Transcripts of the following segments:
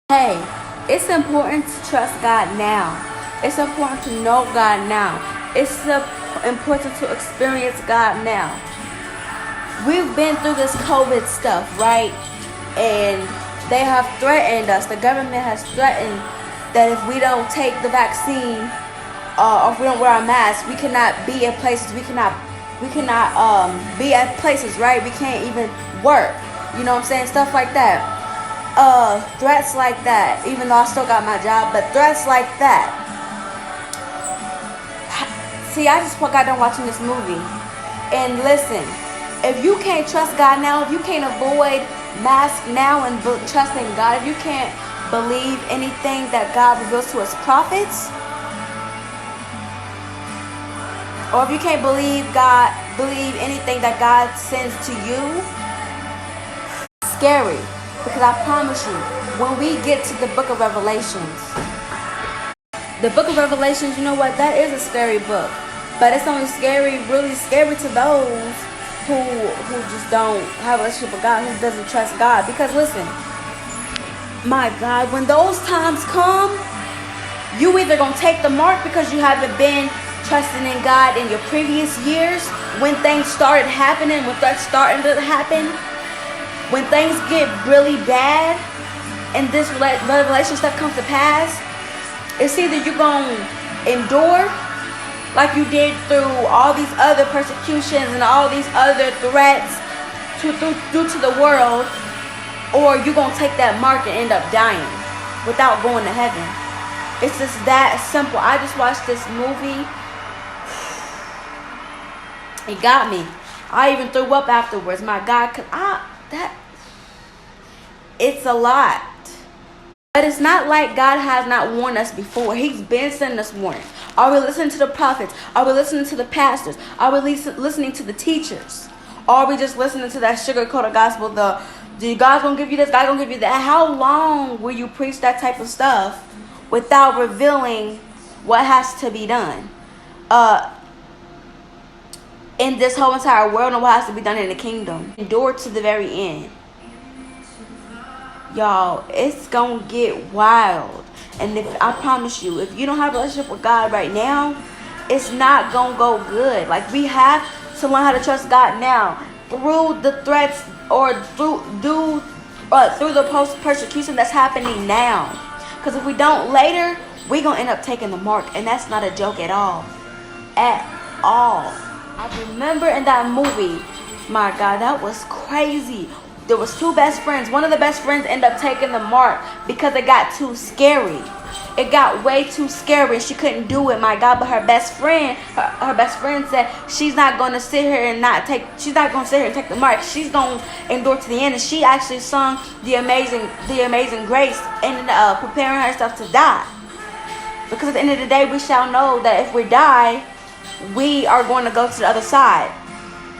Hey, it's important to trust God now. It's important to know God now. It's important to experience God now. We've been through this COVID stuff, right? And they have threatened us. The government has threatened that if we don't take the vaccine, or if we don't wear our masks, we cannot be at places. We cannot be at places, right? We can't even work. You know what I'm saying? Stuff like that. Threats like that, even though I still got my job, but threats like that. See, I just got done watching this movie. And listen, if you can't trust God now, if you can't avoid masks now and trust in God, if you can't believe anything that God reveals to his prophets, or if you can't believe anything that God sends to you, scary. Because I promise you, when we get to the book of Revelations, the book of Revelations, you know what? That is a scary book. But it's only scary, really scary to those who just don't have a relationship with God, who doesn't trust God. Because listen, my God, when those times come, you either going to take the mark because you haven't been trusting in God in your previous years, when things started happening, when things started to happen, when things get really bad and this revelation stuff comes to pass, it's either you're going to endure like you did through all these other persecutions and all these other threats due to the world, or you're going to take that mark and end up dying without going to heaven. It's just that simple. I just watched this movie. It got me. I even threw up afterwards. My God, it's a lot. But it's not like God has not warned us before. He's been sending us warnings. Are we listening to the prophets? Are we listening to the pastors? Are we listening to the teachers? Are we just listening to that sugar-coated gospel? God's going to give you this, God's going to give you that. How long will you preach that type of stuff without revealing what has to be done? In this whole entire world, and what has to be done in the kingdom. Endure to the very end. Y'all, it's gonna get wild. And I promise you, if you don't have a relationship with God right now, it's not gonna go good. Like, we have to learn how to trust God now through the threats, or through the post-persecution that's happening now. Because if we don't later, we're gonna end up taking the mark, and that's not a joke at all. At all. I remember in that movie, my God, that was crazy. There was two best friends. One of the best friends ended up taking the mark because it got too scary. It got way too scary. She couldn't do it, my God. But her best friend, her best friend said she's not going to sit here and she's not going to sit here and take the mark. She's going to endure to the end. And she actually sung the amazing grace, and preparing herself to die. Because at the end of the day, we shall know that if we die, we are going to go to the other side.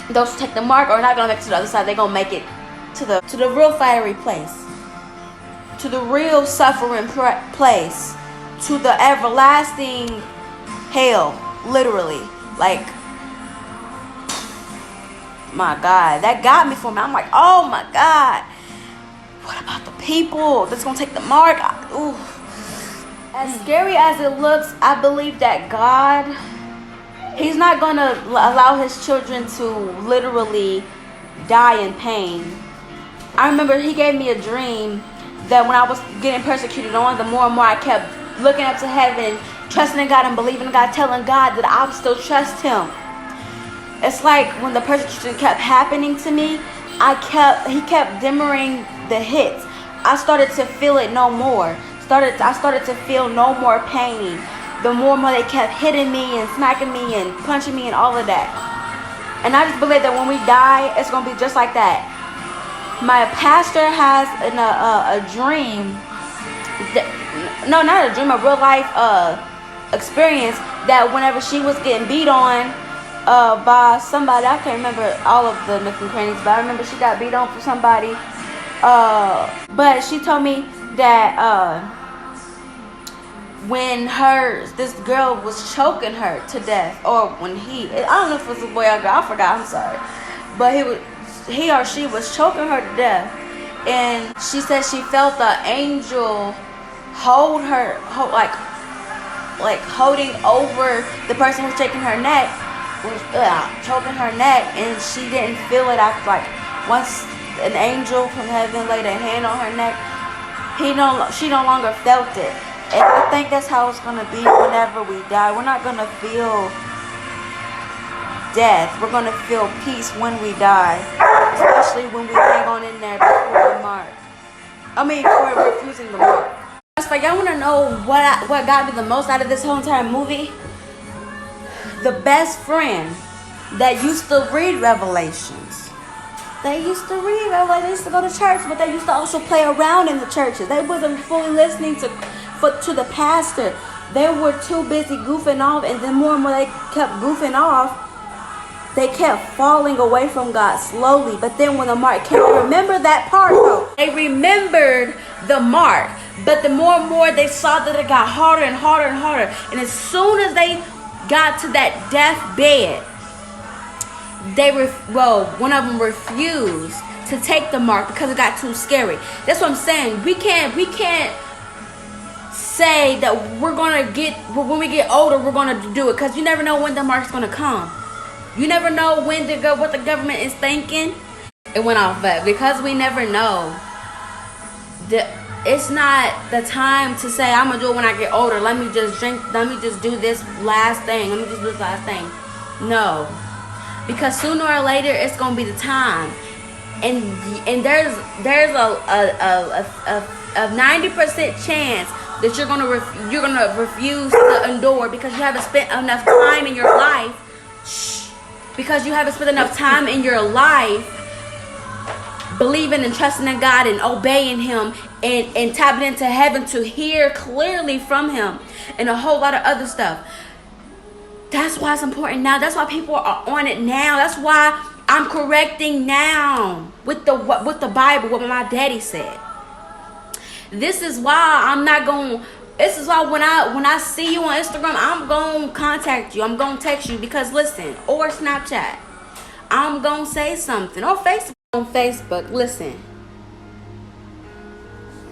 Those who take the mark are not going to make it to the other side. They're going to make it to the real fiery place, to the real suffering place, to the everlasting hell, literally. Like, my God, that got me for me. I'm like, oh my God, what about the people that's gonna take the mark? Ooh. As scary as it looks, I believe that God, he's not gonna allow his children to literally die in pain. I remember he gave me a dream that when I was getting persecuted on, the more and more I kept looking up to heaven, trusting in God and believing in God, telling God that I would still trust him. It's like when the persecution kept happening to me, he kept dimming the hits. I started to feel it no more. I started to feel no more pain. The more and more they kept hitting me and smacking me and punching me and all of that. And I just believe that when we die, it's going to be just like that. My pastor has a dream, no, not a dream, a real life experience, that whenever she was getting beat on by somebody, I can't remember all of the nooks and crannies, but I remember she got beat on for somebody. But she told me that when this girl was choking her to death, or when I don't know if it was a boy or girl, I forgot, I'm sorry, but he or she was choking her to death, and she said she felt the angel hold her, like holding over the person who was shaking her neck, was choking her neck, and she didn't feel it after, like, once an angel from heaven laid a hand on her neck, she no longer felt it. And I think that's how it's going to be whenever we die. We're not going to feel death. We're going to feel peace when we die, especially when we hang on in there before the mark. For refusing the mark. If y'all want to know what got me the most out of this whole entire movie, the best friend that used to read Revelations. They used to read Revelations. They used to go to church, but they used to also play around in the churches. They wasn't fully listening to the pastor. They were too busy goofing off, and the more and more they kept goofing off, they kept falling away from God slowly. But then when the mark came, remember that part though. They remembered the mark. But the more and more they saw that it got harder and harder and harder. And as soon as they got to that deathbed, one of them refused to take the mark because it got too scary. That's what I'm saying. We can't say that when we get older, we're gonna do it, because you never know when the mark's gonna come. You never know what the government is thinking. It went off, but because we never know, it's not the time to say, I'm gonna do it when I get older. Let me just drink. Let me just do this last thing. Let me just do this last thing. No, because sooner or later it's gonna be the time, and there's a 90% chance that you're gonna refuse to endure because you haven't spent enough time in your life. Because you haven't spent enough time in your life believing and trusting in God and obeying Him and tapping into heaven to hear clearly from Him and a whole lot of other stuff. That's why it's important now. That's why people are on it now. That's why I'm correcting now with the Bible, what my daddy said. This is why I'm not going. This is why when I see you on Instagram, I'm going to contact you. I'm going to text you because listen, or Snapchat. I'm going to say something. Or Facebook. On Facebook, listen.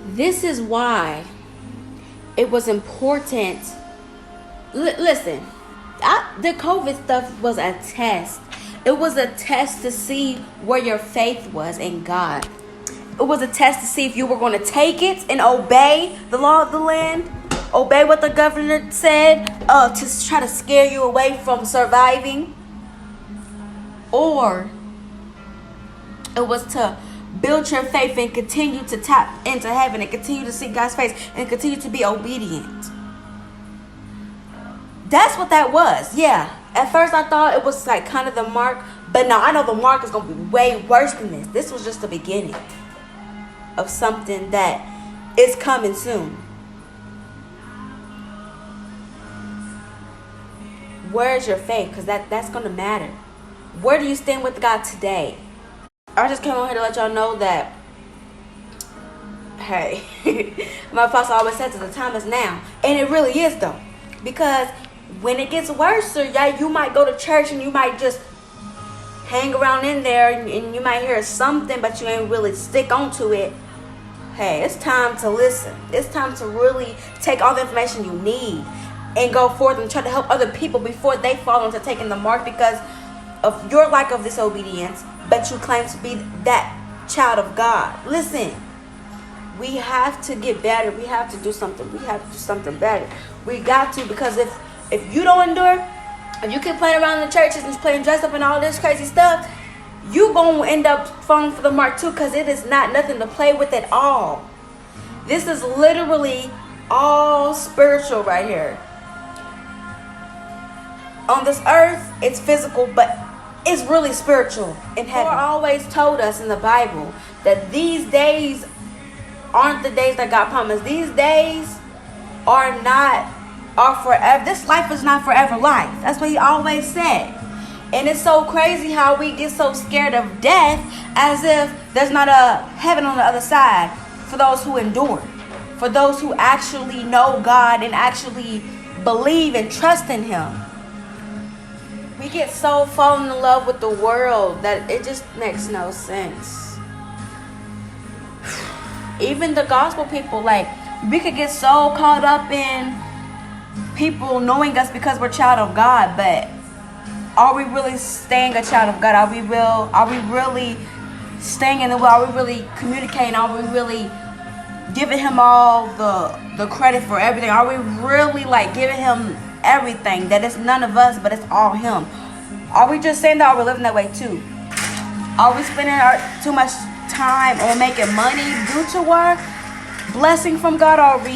This is why it was important. Listen, the COVID stuff was a test. It was a test to see where your faith was in God. It was a test to see if you were going to take it and obey the law of the land, obey what the governor said, to try to scare you away from surviving, or it was to build your faith and continue to tap into heaven and continue to seek God's face and continue to be obedient. That's what that was. Yeah. At first I thought it was like kind of the mark, but no, I know the mark is going to be way worse than this. This was just the beginning of something that is coming soon. Where's your faith? Because that's going to matter. Where do you stand with God today? I just came on here to let y'all know that, hey, my apostle always says the time is now. And it really is though. Because when it gets worse, yeah, you might go to church and you might just hang around in there and you might hear something, but you ain't really stick onto it. Hey, it's time to listen. It's time to really take all the information you need and go forth and try to help other people before they fall into taking the mark because of your lack of disobedience, but you claim to be that child of God. Listen, we have to get better. We have to do something. We have to do something better. We got to, because if you don't endure, if you keep playing around in the churches and playing dressed up and all this crazy stuff, you gonna end up falling for the mark too, because it is not nothing to play with at all. This is literally all spiritual right here. On this earth, it's physical, but it's really spiritual in heaven. God always told us in the Bible that these days aren't the days that God promised. These days are forever. This life is not forever life. That's what He always said. And it's so crazy how we get so scared of death as if there's not a heaven on the other side for those who endure, for those who actually know God and actually believe and trust in Him. We get so fallen in love with the world that it just makes no sense. even the gospel people, like, we could get so caught up in people knowing us because we're child of God, but are we really staying a child of God? Are we really staying in the will? Are we really communicating? Are we really giving him all the credit for everything? Are we really like giving him everything, that it's none of us but it's all him? Are we just saying that? Are we living that way too? Are we spending too much time on making money due to our blessing from God? Are we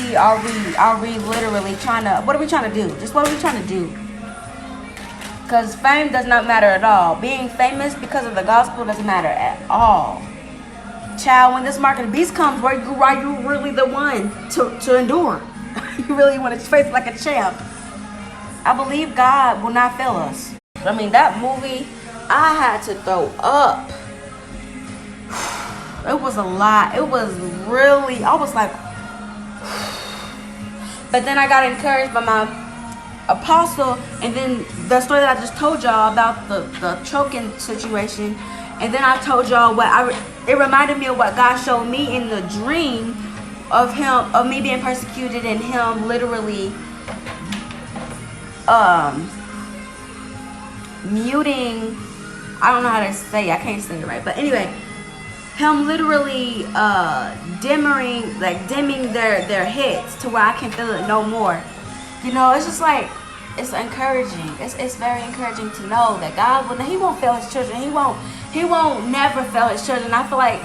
literally trying to, what are we trying to do? Just what are we trying to do? Because fame does not matter at all. Being famous because of the gospel doesn't matter at all. Child, when this mark of the beast comes, are you really the one to endure? You really want to face it like a champ. I believe God will not fail us. I mean, that movie, I had to throw up. It was a lot. It was really, I was like, but then I got encouraged by my apostle, and then the story that I just told y'all about the choking situation, and then I told y'all it reminded me of what God showed me in the dream of me being persecuted, and him literally muting, I don't know how to say it, I can't say it right, but anyway, him literally dimming their heads to where I can feel it no more. You know, it's just like, it's encouraging. It's very encouraging to know that God he won't fail his children. He won't never fail his children. I feel like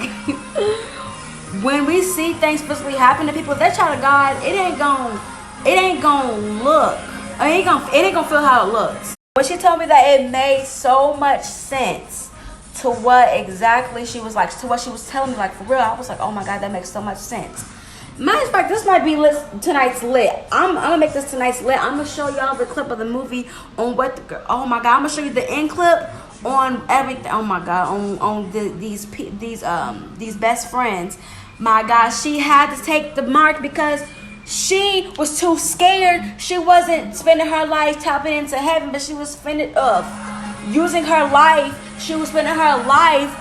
when we see things physically happen to people, if they're child of God, it ain't gonna look. I mean, it ain't gonna feel how it looks. When she told me that, it made so much sense to what exactly she was like, to what she was telling me, like, for real. I was like, oh my God, that makes so much sense. Matter of fact, this might be tonight's lit. I'm gonna make this tonight's lit. I'm gonna show y'all the clip of the movie on what oh my God, I'm gonna show you the end clip on everything. Oh my God, on these best friends. My God, she had to take the mark because she was too scared. She wasn't spending her life tapping into heaven, but she was spending using her life. She was spending her life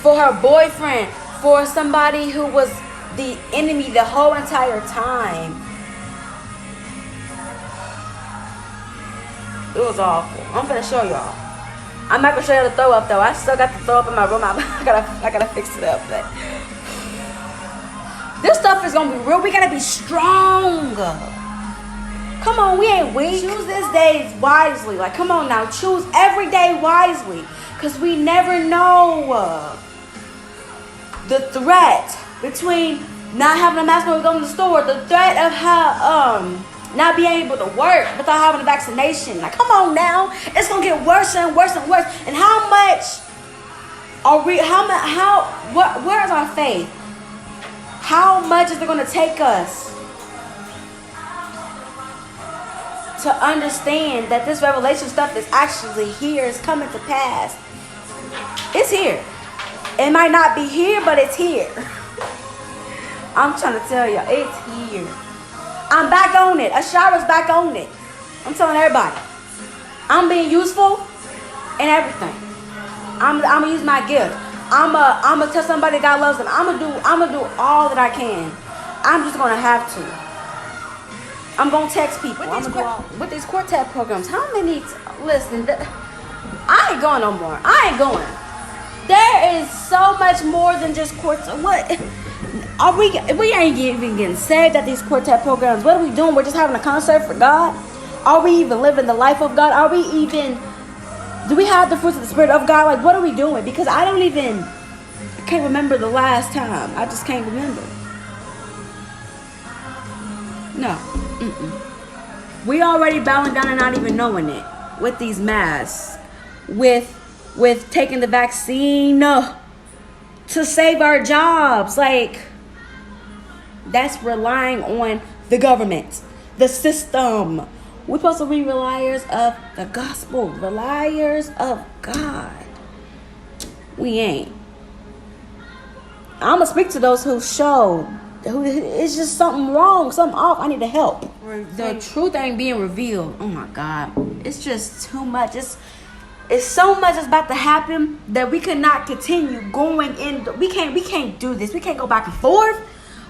for her boyfriend, for somebody who was the enemy the whole entire time. It was awful. I'm gonna show y'all. I'm not gonna show y'all the throw up though. I still got the throw up in my room. I gotta fix it up. But this stuff is gonna be real. We gotta be strong. Come on, we ain't weak. Choose this day wisely. Like, come on now, choose every day wisely, cause we never know the threat between not having a mask when we go to the store, the threat of how not being able to work without having a vaccination. Like, come on now, it's gonna get worse and worse and worse. And how much are we? Where is our faith? How much is it gonna take us to understand that this revelation stuff is actually here, is coming to pass? It's here. It might not be here, but it's here. I'm trying to tell you, it's here. I'm back on it. Ashara's back on it. I'm telling everybody. I'm being useful and everything. I'm gonna use my gift. I'm gonna tell somebody God loves them. I'm gonna do all that I can. I'm just gonna have to. I'm gonna text people. With these quartet programs. How many? Listen, I ain't going no more. I ain't going. There is so much more than just quartet. What are we ain't even getting saved at these quartet programs. What are we doing? We're just having a concert for God. Are we even living the life of God? Do we have the fruits of the Spirit of God? Like, what are we doing? Because I can't remember the last time. I just can't remember. No. We already bowing down and not even knowing it with these masks, with taking the vaccine to save our jobs. Like, that's relying on the government, the system. We're supposed to be reliers of the gospel, reliers of God. We ain't. I'm going to speak to those who it's just something wrong, something off. I need to help. The truth ain't being revealed. Oh my God. It's just too much. It's so much that's about to happen that we cannot continue going in. We can't do this. We can't go back and forth.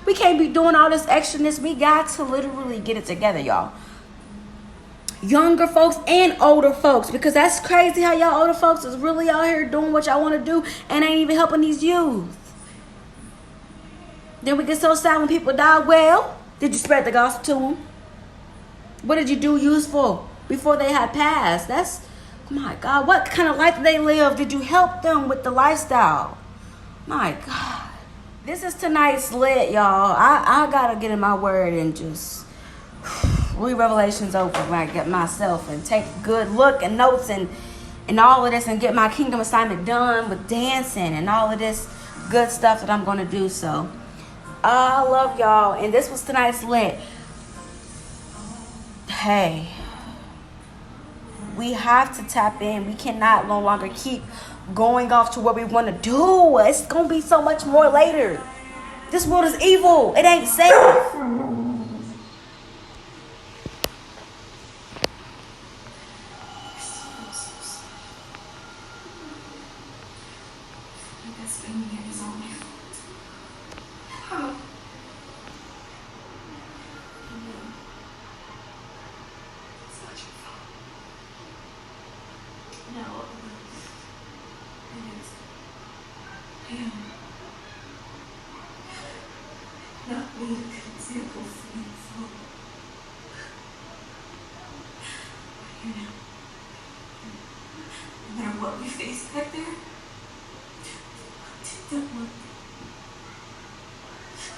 We can't be doing all this extraness. We got to literally get it together, y'all. Younger folks and older folks, because that's crazy how y'all older folks is really out here doing what y'all want to do and ain't even helping these youth. Then we get so sad when people die. Well, did you spread the gospel to them? What did you do useful before they had passed? That's, my God, what kind of life did they live? Did you help them with the lifestyle? My God. This is tonight's lit, y'all. I gotta get in my word and just read Revelations over myself and take a good look and notes and all of this and get my kingdom assignment done with dancing and all of this good stuff that I'm gonna do. So I love y'all, and this was tonight's lit. Hey, we have to tap in. We cannot no longer keep going off to what we want to do. It's gonna be so much more later. This world is evil. It ain't safe. No matter what we face back there,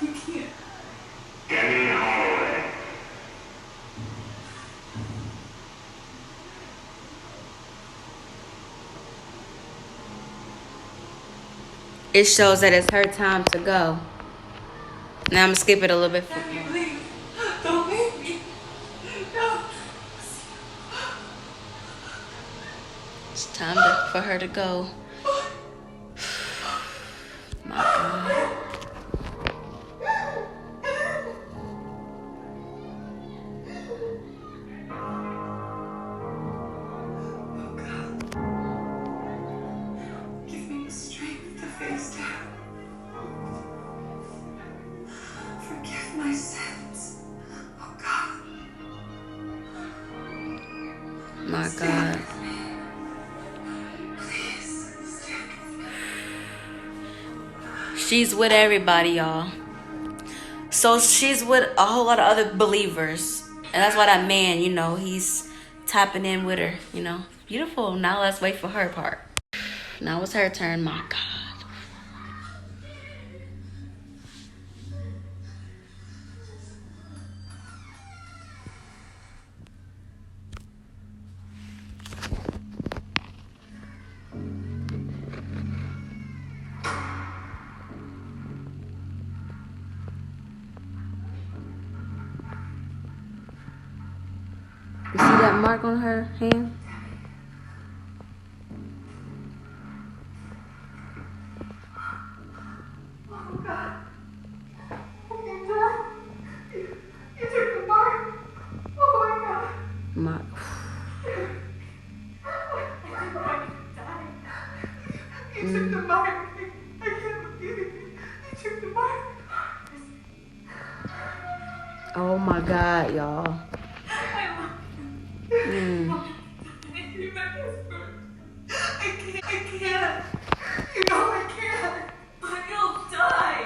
we can't. It shows that it's her time to go. Now I'm gonna skip it a little bit. Don't leave me. No. It's time for her to go. My God. Give me the strength to face down. Forgive my sins. Oh God. My God. She's with everybody, y'all. So she's with a whole lot of other believers. And that's why that man, he's tapping in with her, Beautiful. Now let's wait for her part. Now it's her turn. My God. You see that mark on her hand? Oh God. What have you done? You took the mark. Oh my God. My. You took the mark. I can't believe it. You took the mark. Oh my God, y'all. I can't. You know I can't. But you'll die.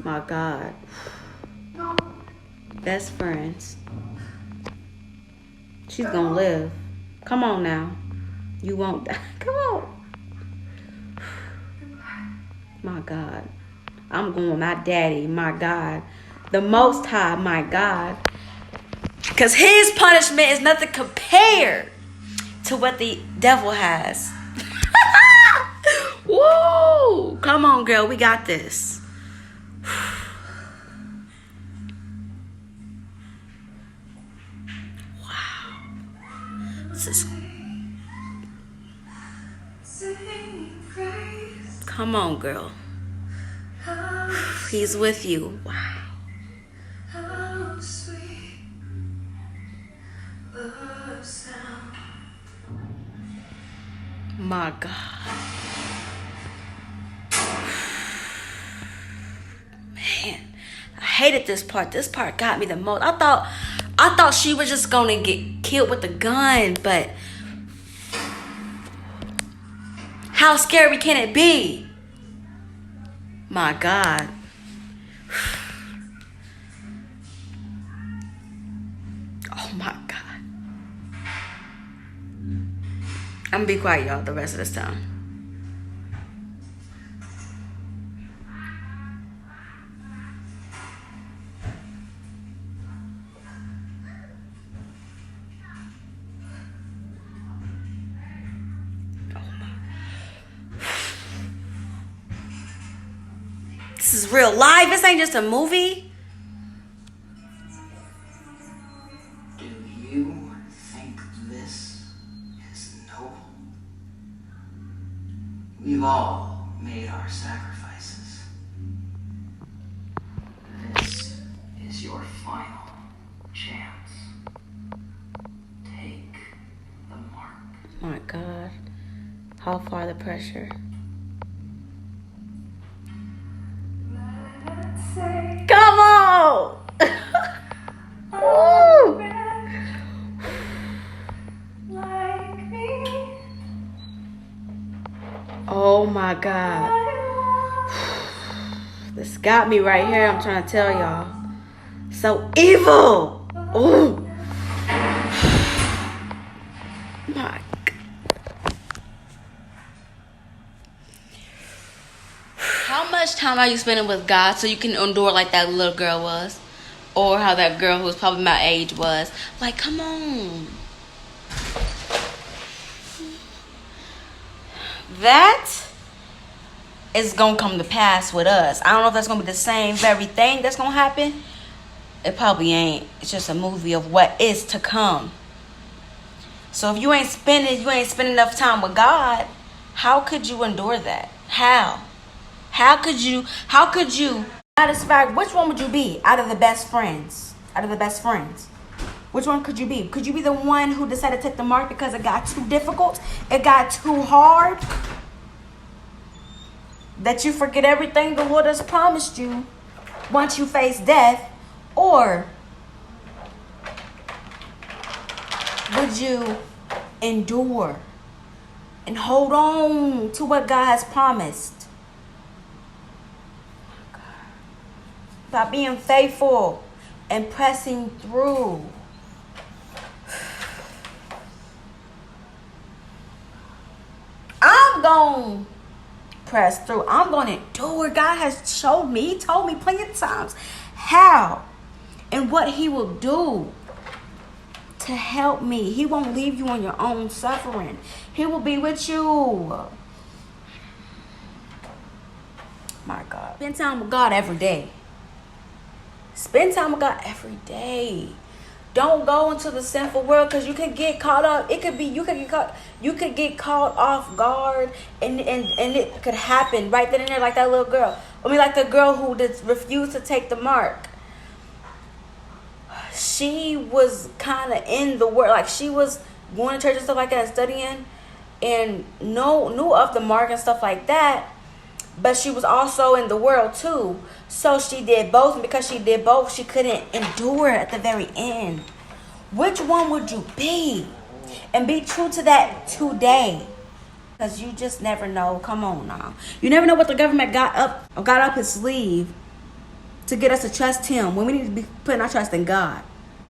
My God. No. Best friends. She's gonna live. Come on now. You won't die. Come on. My God. I'm going with my daddy. My God. The Most High. My God. Because his punishment is nothing compared to what the devil has. Woo! Come on, girl. We got this. Wow. This is... Come on, girl. He's with you. Wow. My God. Man, I hated this part. This part got me the most. I thought she was just gonna get killed with the gun, but how scary can it be? My God. Oh my God. I'm gonna be quiet, y'all, the rest of this time. This is real life. This ain't just a movie. Do you think this is noble? We've all made our sacrifices. This is your final chance. Take the mark. My God. How far the pressure? Come on! Woo! Oh my God. This got me right here, I'm trying to tell y'all. So evil! Ooh. My God. How much time are you spending with God so you can endure like that little girl was? Or how that girl who was probably my age was? Like, come on. That is going to come to pass with us. I don't know if that's going to be the same very thing that's going to happen. It probably ain't. It's just a movie of what is to come. So if you ain't spending enough time with God, how could you endure that? How could you satisfy? Which one would you be out of the best friends? Which one could you be? Could you be the one who decided to take the mark because it got too difficult? It got too hard? That you forget everything the Lord has promised you once you face death? Or would you endure and hold on to what God has promised? By being faithful and pressing through. I'm going to press through. I'm going to endure. God has showed me. He told me plenty of times how and what he will do to help me. He won't leave you on your own suffering. He will be with you. My God. Spend time with God every day. Spend time with God every day. Don't go into the sinful world because you could get caught up. You could get caught off guard and it could happen right then and there, like that little girl. Like the girl who refused to take the mark. She was kind of in the world, like she was going to church and stuff like that, and studying, and knew of the mark and stuff like that. But she was also in the world too. So she did both. And because she did both, she couldn't endure at the very end. Which one would you be? And be true to that today. Because you just never know. Come on now. You never know what the government got up his sleeve to get us to trust him when we need to be putting our trust in God.